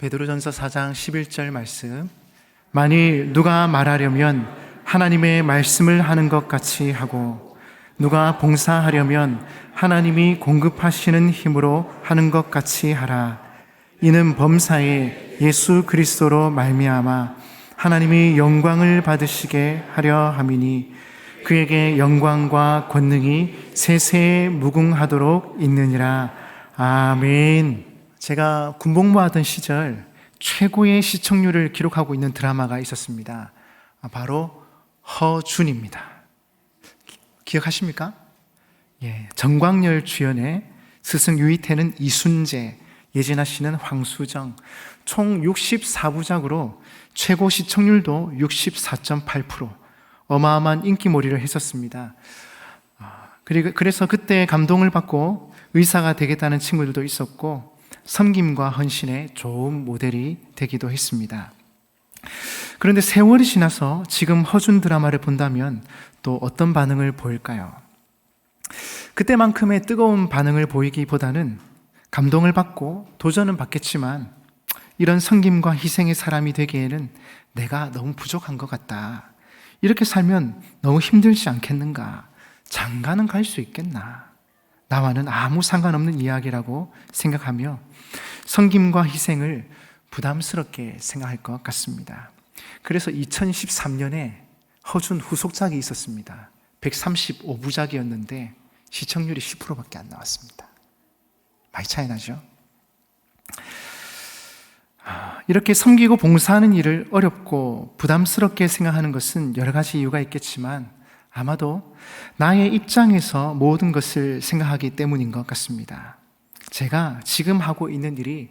베드로전서 4장 11절 말씀. 만일 누가 말하려면 하나님의 말씀을 하는 것 같이 하고 누가 봉사하려면 하나님이 공급하시는 힘으로 하는 것 같이 하라. 이는 범사에 예수 그리스도로 말미암아 하나님이 영광을 받으시게 하려 함이니 그에게 영광과 권능이 세세에 무궁하도록 있느니라. 아멘. 제가 군복무하던 시절 최고의 시청률을 기록하고 있는 드라마가 있었습니다. 바로 허준입니다. 기억하십니까? 예, 정광열 주연의 스승 유이태는 이순재, 예진아 씨는 황수정, 총 64부작으로 최고 시청률도 64.8%, 어마어마한 인기몰이를 했었습니다. 그래서 그때 감동을 받고 의사가 되겠다는 친구들도 있었고 섬김과 헌신의 좋은 모델이 되기도 했습니다. 그런데 세월이 지나서 지금 허준 드라마를 본다면 또 어떤 반응을 보일까요? 그때만큼의 뜨거운 반응을 보이기보다는 감동을 받고 도전은 받겠지만 이런 섬김과 희생의 사람이 되기에는 내가 너무 부족한 것 같다. 이렇게 살면 너무 힘들지 않겠는가? 장가는 갈 수 있겠나? 나와는 아무 상관없는 이야기라고 생각하며 섬김과 희생을 부담스럽게 생각할 것 같습니다. 그래서 2013년에 허준 후속작이 있었습니다. 135부작이었는데 시청률이 10%밖에 안 나왔습니다. 많이 차이 나죠? 이렇게 섬기고 봉사하는 일을 어렵고 부담스럽게 생각하는 것은 여러 가지 이유가 있겠지만 아마도 나의 입장에서 모든 것을 생각하기 때문인 것 같습니다. 제가 지금 하고 있는 일이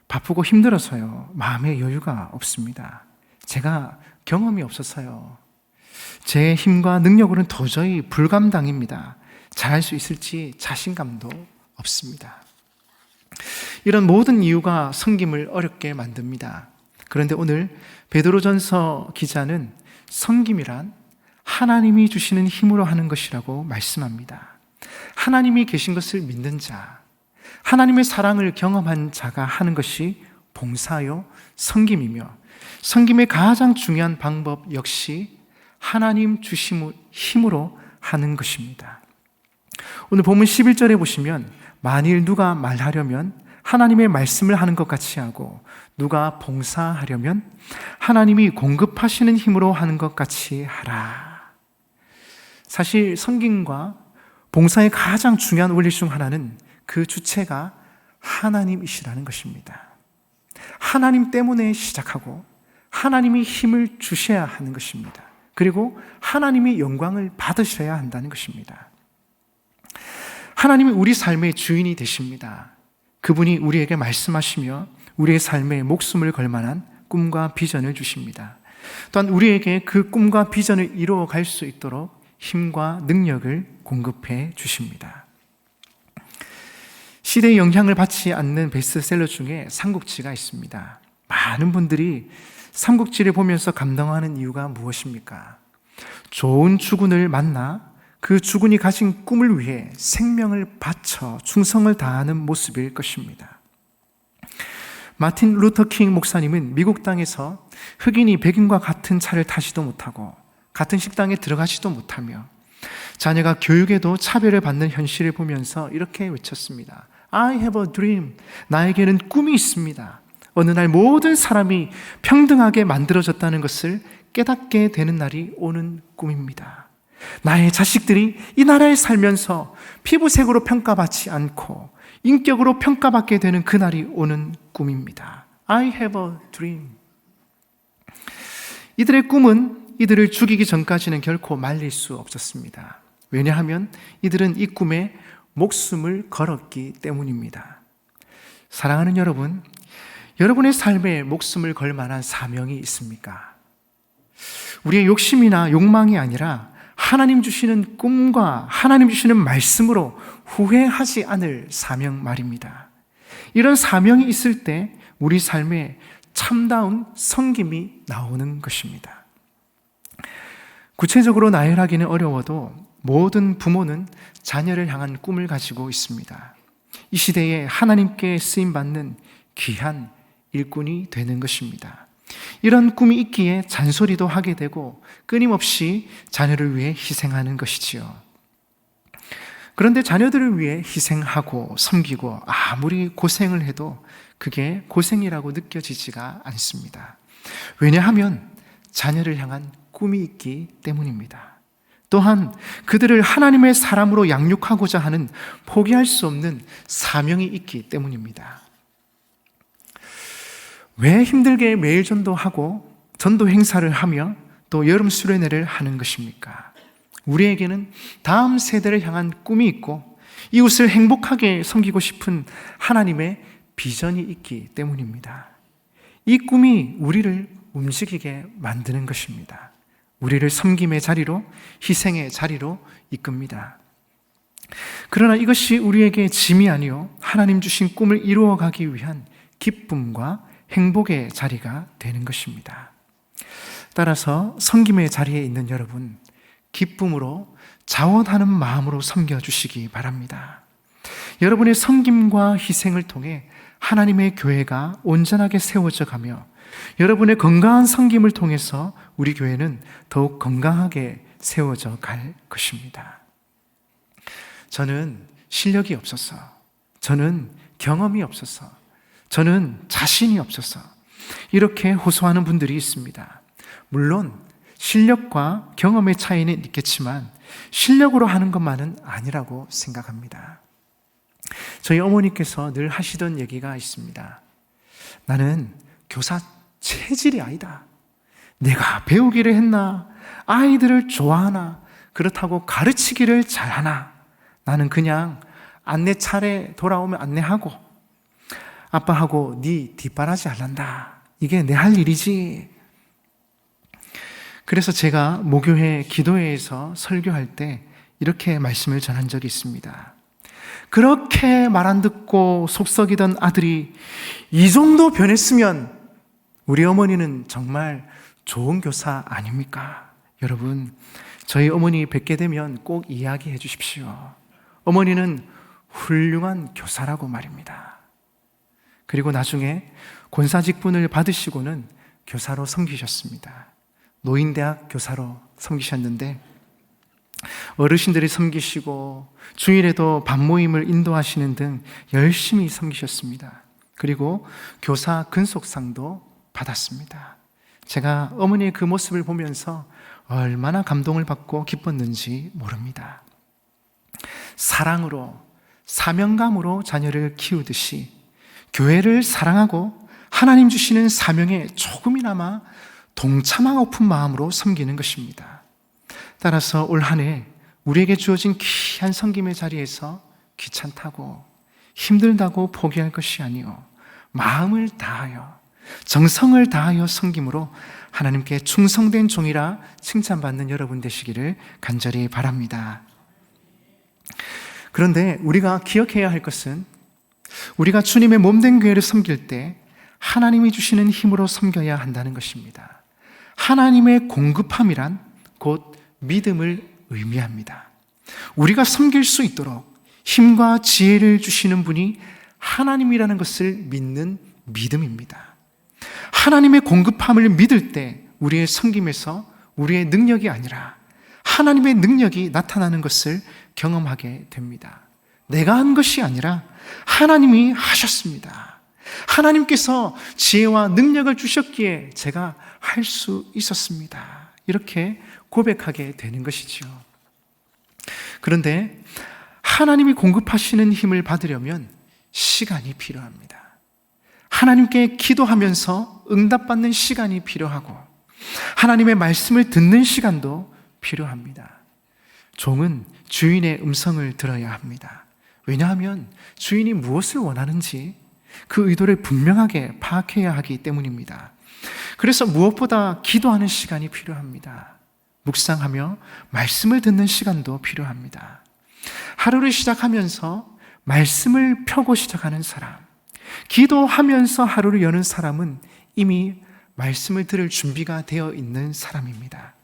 바쁘고 힘들어서요. 마음의 여유가 없습니다. 제가 경험이 없어서요. 제 힘과 능력으로는 도저히 불감당입니다. 잘할 수 있을지 자신감도 없습니다. 이런 모든 이유가 섬김을 어렵게 만듭니다. 그런데 오늘 베드로전서 기자는 섬김이란 하나님이 주시는 힘으로 하는 것이라고 말씀합니다. 하나님이 계신 것을 믿는 자, 하나님의 사랑을 경험한 자가 하는 것이 봉사요, 섬김이며 섬김의 가장 중요한 방법 역시 하나님 주심 힘으로 하는 것입니다. 오늘 본문 11절에 보시면 만일 누가 말하려면 하나님의 말씀을 하는 것 같이 하고 누가 봉사하려면 하나님이 공급하시는 힘으로 하는 것 같이 하라. 사실 섬김과 봉사의 가장 중요한 원리 중 하나는 그 주체가 하나님이시라는 것입니다. 하나님 때문에 시작하고 하나님이 힘을 주셔야 하는 것입니다. 그리고 하나님이 영광을 받으셔야 한다는 것입니다. 하나님이 우리 삶의 주인이 되십니다. 그분이 우리에게 말씀하시며 우리의 삶에 목숨을 걸 만한 꿈과 비전을 주십니다. 또한 우리에게 그 꿈과 비전을 이루어갈 수 있도록 힘과 능력을 공급해 주십니다. 시대의 영향을 받지 않는 베스트셀러 중에 삼국지가 있습니다. 많은 분들이 삼국지를 보면서 감동하는 이유가 무엇입니까? 좋은 주군을 만나 그 주군이 가진 꿈을 위해 생명을 바쳐 충성을 다하는 모습일 것입니다. 마틴 루터 킹 목사님은 미국 땅에서 흑인이 백인과 같은 차를 타지도 못하고 같은 식당에 들어가지도 못하며 자녀가 교육에도 차별을 받는 현실을 보면서 이렇게 외쳤습니다. I have a dream. 나에게는 꿈이 있습니다. 어느 날 모든 사람이 평등하게 만들어졌다는 것을 깨닫게 되는 날이 오는 꿈입니다. 나의 자식들이 이 나라에 살면서 피부색으로 평가받지 않고 인격으로 평가받게 되는 그날이 오는 꿈입니다. I have a dream. 이들의 꿈은 이들을 죽이기 전까지는 결코 말릴 수 없었습니다. 왜냐하면 이들은 이 꿈에 목숨을 걸었기 때문입니다. 사랑하는 여러분, 여러분의 삶에 목숨을 걸 만한 사명이 있습니까? 우리의 욕심이나 욕망이 아니라 하나님 주시는 꿈과 하나님 주시는 말씀으로 후회하지 않을 사명 말입니다. 이런 사명이 있을 때 우리 삶에 참다운 섬김이 나오는 것입니다. 구체적으로 나열하기는 어려워도 모든 부모는 자녀를 향한 꿈을 가지고 있습니다. 이 시대에 하나님께 쓰임받는 귀한 일꾼이 되는 것입니다. 이런 꿈이 있기에 잔소리도 하게 되고 끊임없이 자녀를 위해 희생하는 것이지요. 그런데 자녀들을 위해 희생하고 섬기고 아무리 고생을 해도 그게 고생이라고 느껴지지가 않습니다. 왜냐하면 자녀를 향한 꿈이 있기 때문입니다. 또한 그들을 하나님의 사람으로 양육하고자 하는 포기할 수 없는 사명이 있기 때문입니다. 왜 힘들게 매일 전도하고 전도 행사를 하며 또 여름 수련회를 하는 것입니까? 우리에게는 다음 세대를 향한 꿈이 있고 이웃을 행복하게 섬기고 싶은 하나님의 비전이 있기 때문입니다. 이 꿈이 우리를 움직이게 만드는 것입니다. 우리를 섬김의 자리로, 희생의 자리로 이끕니다. 그러나 이것이 우리에게 짐이 아니요 하나님 주신 꿈을 이루어가기 위한 기쁨과 행복의 자리가 되는 것입니다. 따라서 섬김의 자리에 있는 여러분, 기쁨으로 자원하는 마음으로 섬겨주시기 바랍니다. 여러분의 섬김과 희생을 통해 하나님의 교회가 온전하게 세워져 가며 여러분의 건강한 섬김을 통해서 우리 교회는 더욱 건강하게 세워져 갈 것입니다. 저는 실력이 없어서, 저는 경험이 없어서, 저는 자신이 없어서 이렇게 호소하는 분들이 있습니다. 물론 실력과 경험의 차이는 있겠지만 실력으로 하는 것만은 아니라고 생각합니다. 저희 어머니께서 늘 하시던 얘기가 있습니다. 나는 교사 체질이 아니다. 내가 배우기를 했나, 아이들을 좋아하나, 그렇다고 가르치기를 잘하나, 나는 그냥 안내 차례 돌아오면 안내하고 아빠하고 네 뒷바라지 할란다. 이게 내 할 일이지. 그래서 제가 모교회 기도회에서 설교할 때 이렇게 말씀을 전한 적이 있습니다. 그렇게 말 안 듣고 속썩이던 아들이 이 정도 변했으면 우리 어머니는 정말 좋은 교사 아닙니까? 여러분, 저희 어머니 뵙게 되면 꼭 이야기해 주십시오. 어머니는 훌륭한 교사라고 말입니다. 그리고 나중에 권사 직분을 받으시고는 교사로 섬기셨습니다. 노인대학 교사로 섬기셨는데 어르신들이 섬기시고 주일에도 밤모임을 인도하시는 등 열심히 섬기셨습니다. 그리고 교사 근속상도 받았습니다. 제가 어머니의 그 모습을 보면서 얼마나 감동을 받고 기뻤는지 모릅니다. 사랑으로, 사명감으로 자녀를 키우듯이 교회를 사랑하고 하나님 주시는 사명에 조금이나마 동참하고픈 마음으로 섬기는 것입니다. 따라서 올 한 해 우리에게 주어진 귀한 섬김의 자리에서 귀찮다고 힘들다고 포기할 것이 아니요 마음을 다하여 정성을 다하여 섬김으로 하나님께 충성된 종이라 칭찬받는 여러분 되시기를 간절히 바랍니다. 그런데 우리가 기억해야 할 것은 우리가 주님의 몸된 교회를 섬길 때 하나님이 주시는 힘으로 섬겨야 한다는 것입니다. 하나님의 공급함이란 곧 믿음을 의미합니다. 우리가 섬길 수 있도록 힘과 지혜를 주시는 분이 하나님이라는 것을 믿는 믿음입니다. 하나님의 공급함을 믿을 때 우리의 섬김에서 우리의 능력이 아니라 하나님의 능력이 나타나는 것을 경험하게 됩니다. 내가 한 것이 아니라 하나님이 하셨습니다. 하나님께서 지혜와 능력을 주셨기에 제가 할 수 있었습니다. 이렇게 고백하게 되는 것이지요. 그런데 하나님이 공급하시는 힘을 받으려면 시간이 필요합니다. 하나님께 기도하면서 응답받는 시간이 필요하고 하나님의 말씀을 듣는 시간도 필요합니다. 종은 주인의 음성을 들어야 합니다. 왜냐하면 주인이 무엇을 원하는지 그 의도를 분명하게 파악해야 하기 때문입니다. 그래서 무엇보다 기도하는 시간이 필요합니다. 묵상하며 말씀을 듣는 시간도 필요합니다. 하루를 시작하면서 말씀을 펴고 시작하는 사람, 기도하면서 하루를 여는 사람은 이미 말씀을 들을 준비가 되어 있는 사람입니다.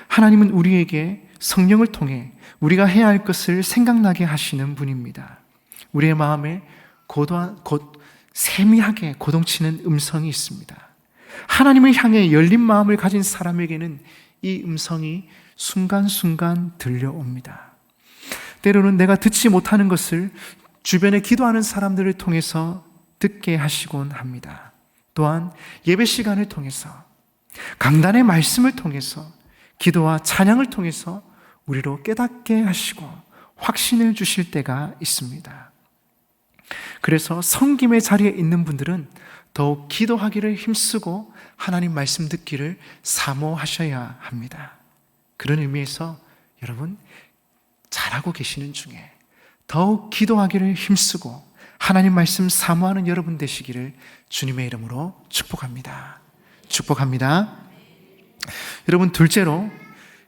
하나님은 우리에게 성령을 통해 우리가 해야 할 것을 생각나게 하시는 분입니다. 우리의 마음에 곧 세미하게 고동치는 음성이 있습니다. 하나님을 향해 열린 마음을 가진 사람에게는 이 음성이 순간순간 들려옵니다. 때로는 내가 듣지 못하는 것을 주변에 기도하는 사람들을 통해서 듣게 하시곤 합니다. 또한 예배 시간을 통해서, 강단의 말씀을 통해서, 기도와 찬양을 통해서 우리로 깨닫게 하시고 확신을 주실 때가 있습니다. 그래서 섬김의 자리에 있는 분들은 더욱 기도하기를 힘쓰고 하나님 말씀 듣기를 사모하셔야 합니다. 그런 의미에서 여러분, 잘하고 계시는 중에 더욱 기도하기를 힘쓰고 하나님 말씀 사모하는 여러분 되시기를 주님의 이름으로 축복합니다. 축복합니다. 여러분, 둘째로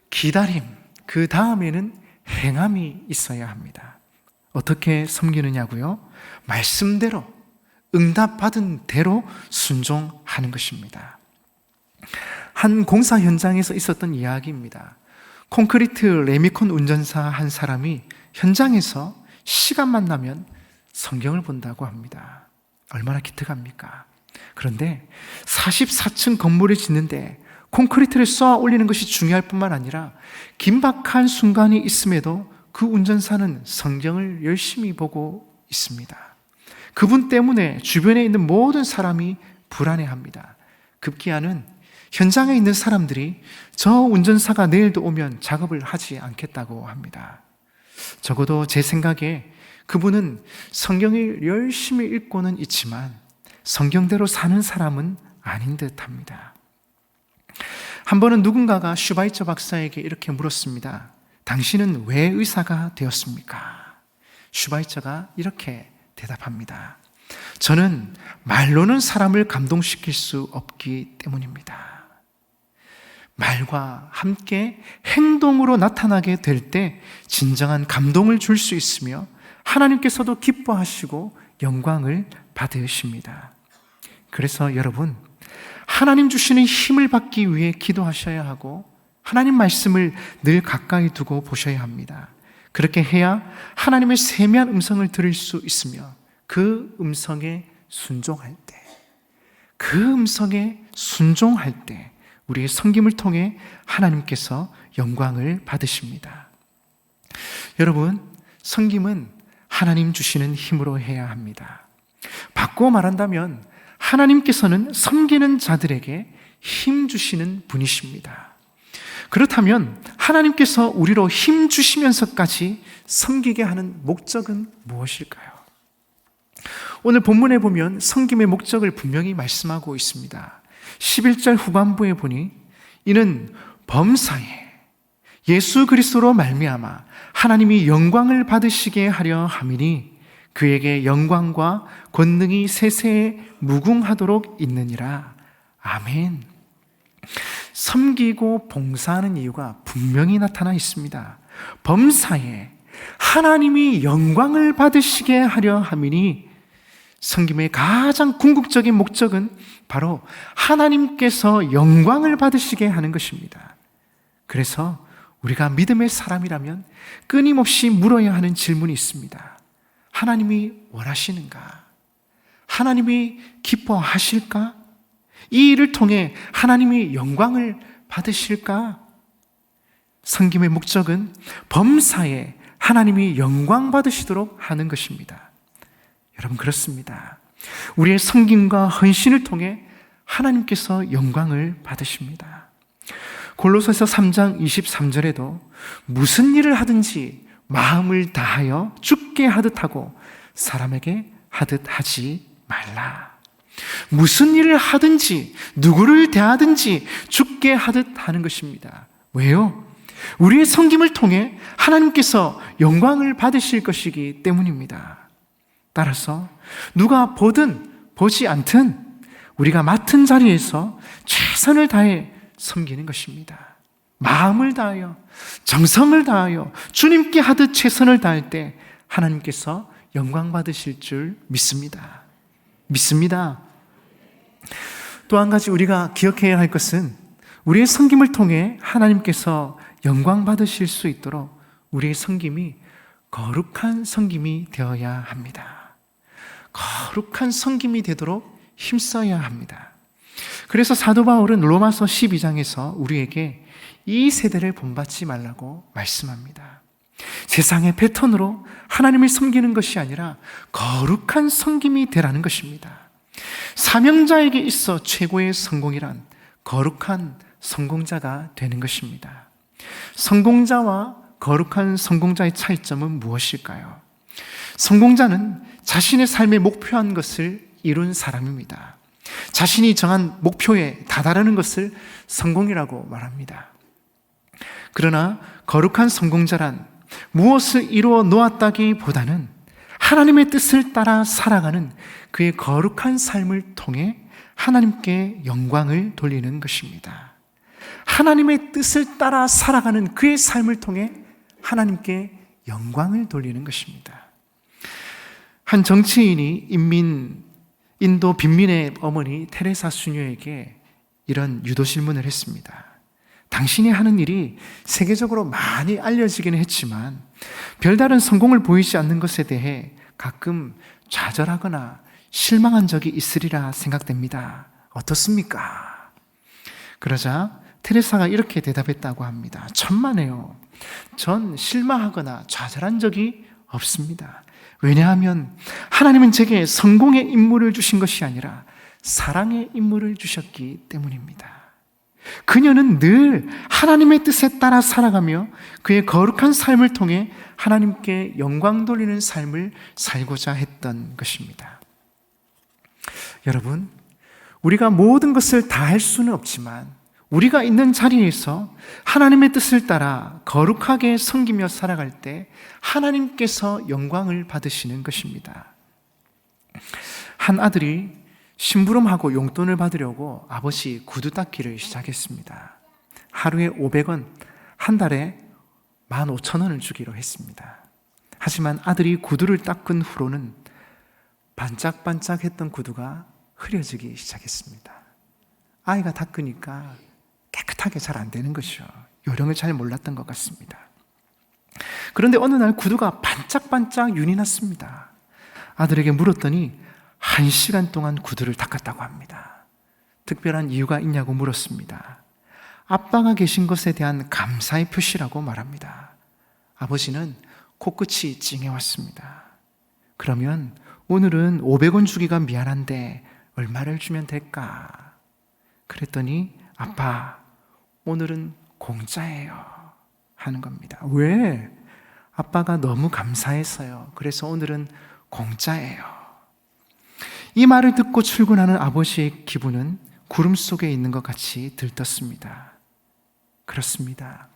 기다림, 그 다음에는 행함이 있어야 합니다. 어떻게 섬기느냐고요? 말씀대로, 응답받은 대로 순종하는 것입니다. 한 공사 현장에서 있었던 이야기입니다. 콘크리트 레미콘 운전사 한 사람이 현장에서 시간만 나면 성경을 본다고 합니다. 얼마나 기특합니까? 그런데 44층 건물을 짓는데 콘크리트를 쏘아 올리는 것이 중요할 뿐만 아니라 긴박한 순간이 있음에도 그 운전사는 성경을 열심히 보고 있습니다. 그분 때문에 주변에 있는 모든 사람이 불안해합니다. 급기야는 현장에 있는 사람들이 저 운전사가 내일도 오면 작업을 하지 않겠다고 합니다. 적어도 제 생각에 그분은 성경을 열심히 읽고는 있지만 성경대로 사는 사람은 아닌 듯합니다. 한 번은 누군가가 슈바이처 박사에게 이렇게 물었습니다. 당신은 왜 의사가 되었습니까? 슈바이처가 이렇게 대답합니다. 저는 말로는 사람을 감동시킬 수 없기 때문입니다. 말과 함께 행동으로 나타나게 될 때 진정한 감동을 줄 수 있으며 하나님께서도 기뻐하시고 영광을 받으십니다. 그래서 여러분, 하나님 주시는 힘을 받기 위해 기도하셔야 하고 하나님 말씀을 늘 가까이 두고 보셔야 합니다. 그렇게 해야 하나님의 세미한 음성을 들을 수 있으며 그 음성에 순종할 때, 그 음성에 순종할 때 우리의 섬김을 통해 하나님께서 영광을 받으십니다. 여러분, 섬김은 하나님 주시는 힘으로 해야 합니다. 바꾸어 말한다면 하나님께서는 섬기는 자들에게 힘 주시는 분이십니다. 그렇다면 하나님께서 우리로 힘 주시면서까지 섬기게 하는 목적은 무엇일까요? 오늘 본문에 보면 섬김의 목적을 분명히 말씀하고 있습니다. 11절 후반부에 보니 이는 범사에 예수 그리스도로 말미암아 하나님이 영광을 받으시게 하려 함이니 그에게 영광과 권능이 세세에 무궁하도록 있느니라. 아멘. 섬기고 봉사하는 이유가 분명히 나타나 있습니다. 범사에 하나님이 영광을 받으시게 하려 함이니 섬김의 가장 궁극적인 목적은 바로 하나님께서 영광을 받으시게 하는 것입니다. 그래서 우리가 믿음의 사람이라면 끊임없이 물어야 하는 질문이 있습니다. 하나님이 원하시는가? 하나님이 기뻐하실까? 이 일을 통해 하나님이 영광을 받으실까? 섬김의 목적은 범사에 하나님이 영광 받으시도록 하는 것입니다. 여러분, 그렇습니다. 우리의 섬김과 헌신을 통해 하나님께서 영광을 받으십니다. 골로새서 3장 23절에도 무슨 일을 하든지 마음을 다하여 주께 하듯 하고 사람에게 하듯 하지 말라. 무슨 일을 하든지 누구를 대하든지 주께 하듯 하는 것입니다. 왜요? 우리의 섬김을 통해 하나님께서 영광을 받으실 것이기 때문입니다. 따라서 누가 보든 보지 않든 우리가 맡은 자리에서 최선을 다해 섬기는 것입니다. 마음을 다하여, 정성을 다하여 주님께 하듯 최선을 다할 때 하나님께서 영광 받으실 줄 믿습니다. 믿습니다. 또 한 가지 우리가 기억해야 할 것은 우리의 섬김을 통해 하나님께서 영광 받으실 수 있도록 우리의 섬김이 거룩한 섬김이 되어야 합니다. 거룩한 섬김이 되도록 힘써야 합니다. 그래서 사도 바울은 로마서 12장에서 우리에게 이 세대를 본받지 말라고 말씀합니다. 세상의 패턴으로 하나님을 섬기는 것이 아니라 거룩한 섬김이 되라는 것입니다. 사명자에게 있어 최고의 성공이란 거룩한 성공자가 되는 것입니다. 성공자와 거룩한 성공자의 차이점은 무엇일까요? 성공자는 자신의 삶에 목표한 것을 이룬 사람입니다. 자신이 정한 목표에 다다르는 것을 성공이라고 말합니다. 그러나 거룩한 성공자란 무엇을 이루어 놓았다기보다는 하나님의 뜻을 따라 살아가는 그의 거룩한 삶을 통해 하나님께 영광을 돌리는 것입니다. 하나님의 뜻을 따라 살아가는 그의 삶을 통해 하나님께 영광을 돌리는 것입니다. 한 정치인이 인도 빈민의 어머니 테레사 수녀에게 이런 유도 질문을 했습니다. 당신이 하는 일이 세계적으로 많이 알려지기는 했지만 별다른 성공을 보이지 않는 것에 대해 가끔 좌절하거나 실망한 적이 있으리라 생각됩니다. 어떻습니까? 그러자 테레사가 이렇게 대답했다고 합니다. 천만에요. 전 실망하거나 좌절한 적이 없습니다. 왜냐하면 하나님은 제게 성공의 임무를 주신 것이 아니라 사랑의 임무를 주셨기 때문입니다. 그녀는 늘 하나님의 뜻에 따라 살아가며 그의 거룩한 삶을 통해 하나님께 영광 돌리는 삶을 살고자 했던 것입니다. 여러분, 우리가 모든 것을 다 할 수는 없지만 우리가 있는 자리에서 하나님의 뜻을 따라 거룩하게 섬기며 살아갈 때 하나님께서 영광을 받으시는 것입니다. 한 아들이 심부름하고 용돈을 받으려고 아버지 구두 닦기를 시작했습니다. 하루에 500원, 한 달에 15,000원을 주기로 했습니다. 하지만 아들이 구두를 닦은 후로는 반짝반짝했던 구두가 흐려지기 시작했습니다. 아이가 닦으니까 깨끗하게 잘 안 되는 것이죠. 요령을 잘 몰랐던 것 같습니다. 그런데 어느 날 구두가 반짝반짝 윤이 났습니다. 아들에게 물었더니 1시간 동안 구두를 닦았다고 합니다. 특별한 이유가 있냐고 물었습니다. 아빠가 계신 것에 대한 감사의 표시라고 말합니다. 아버지는 코끝이 찡해왔습니다. 그러면 오늘은 500원 주기가 미안한데 얼마를 주면 될까? 그랬더니 아빠, 오늘은 공짜예요 하는 겁니다. 왜? 아빠가 너무 감사해서요. 그래서 오늘은 공짜예요. 이 말을 듣고 출근하는 아버지의 기분은 구름 속에 있는 것 같이 들떴습니다. 그렇습니다.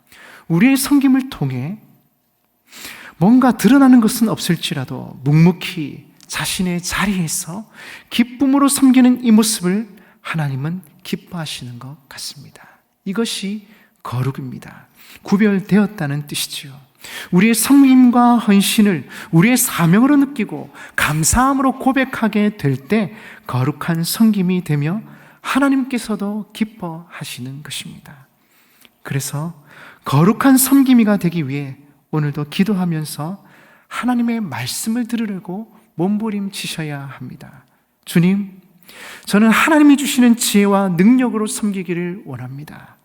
우리의 섬김을 통해 뭔가 드러나는 것은 없을지라도 묵묵히 자신의 자리에서 기쁨으로 섬기는 이 모습을 하나님은 기뻐하시는 것 같습니다. 이것이 거룩입니다. 구별되었다는 뜻이지요. 우리의 섬김과 헌신을 우리의 사명으로 느끼고 감사함으로 고백하게 될 때 거룩한 섬김이 되며 하나님께서도 기뻐하시는 것입니다. 그래서 거룩한 섬김이가 되기 위해 오늘도 기도하면서 하나님의 말씀을 들으려고 몸부림치셔야 합니다. 주님, 저는 하나님이 주시는 지혜와 능력으로 섬기기를 원합니다.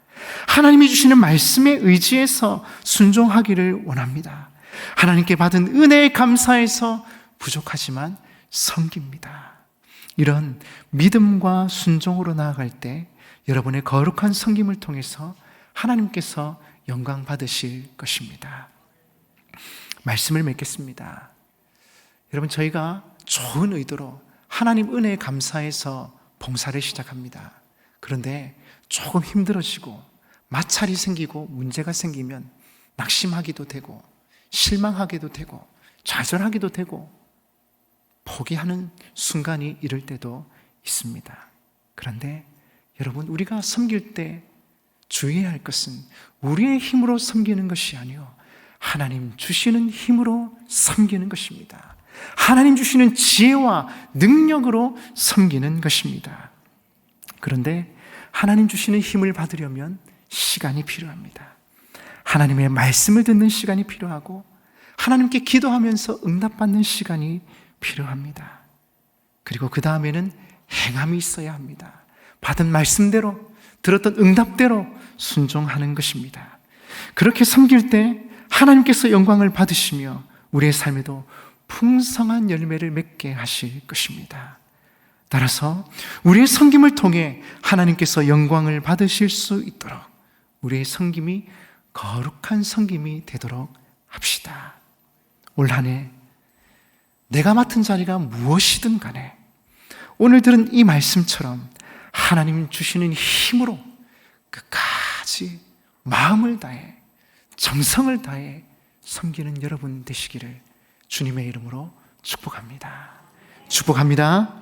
하나님이 주시는 말씀에 의지해서 순종하기를 원합니다. 하나님께 받은 은혜에 감사해서 부족하지만 섬깁니다. 이런 믿음과 순종으로 나아갈 때 여러분의 거룩한 섬김을 통해서 하나님께서 영광 받으실 것입니다. 말씀을 맺겠습니다. 여러분, 저희가 좋은 의도로 하나님 은혜에 감사해서 봉사를 시작합니다. 그런데 조금 힘들어지고 마찰이 생기고 문제가 생기면 낙심하기도 되고 실망하기도 되고 좌절하기도 되고 포기하는 순간이 이럴 때도 있습니다. 그런데 여러분, 우리가 섬길 때 주의해야 할 것은 우리의 힘으로 섬기는 것이 아니요 하나님 주시는 힘으로 섬기는 것입니다. 하나님 주시는 지혜와 능력으로 섬기는 것입니다. 그런데 하나님 주시는 힘을 받으려면 시간이 필요합니다. 하나님의 말씀을 듣는 시간이 필요하고 하나님께 기도하면서 응답받는 시간이 필요합니다. 그리고 그 다음에는 행함이 있어야 합니다. 받은 말씀대로, 들었던 응답대로 순종하는 것입니다. 그렇게 섬길 때 하나님께서 영광을 받으시며 우리의 삶에도 풍성한 열매를 맺게 하실 것입니다. 따라서 우리의 섬김을 통해 하나님께서 영광을 받으실 수 있도록 우리의 섬김이 거룩한 섬김이 되도록 합시다. 올 한 해 내가 맡은 자리가 무엇이든 간에 오늘 들은 이 말씀처럼 하나님 주시는 힘으로 끝까지 마음을 다해 정성을 다해 섬기는 여러분 되시기를 주님의 이름으로 축복합니다. 축복합니다.